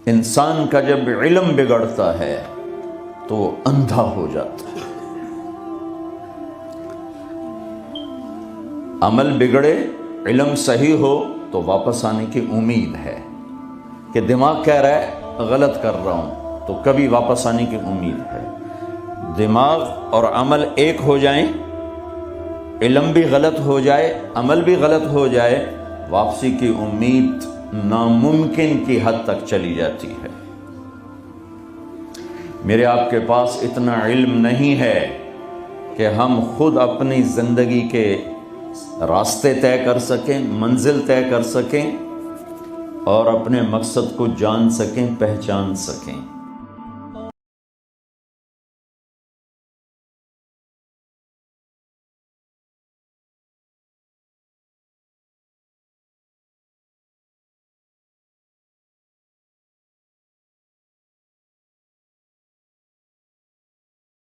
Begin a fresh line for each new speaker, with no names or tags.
انسان کا جب علم بگڑتا ہے تو وہ اندھا ہو جاتا ہے۔ عمل بگڑے، علم صحیح ہو تو واپس آنے کی امید ہے کہ دماغ کہہ رہا ہے غلط کر رہا ہوں، تو کبھی واپس آنے کی امید ہے۔ دماغ اور عمل ایک ہو جائیں، علم بھی غلط ہو جائے، عمل بھی غلط ہو جائے، واپسی کی امید ناممکن کی حد تک چلی جاتی ہے۔ میرے آپ کے پاس اتنا علم نہیں ہے کہ ہم خود اپنی زندگی کے راستے طے کر سکیں، منزل طے کر سکیں اور اپنے مقصد کو جان سکیں، پہچان سکیں۔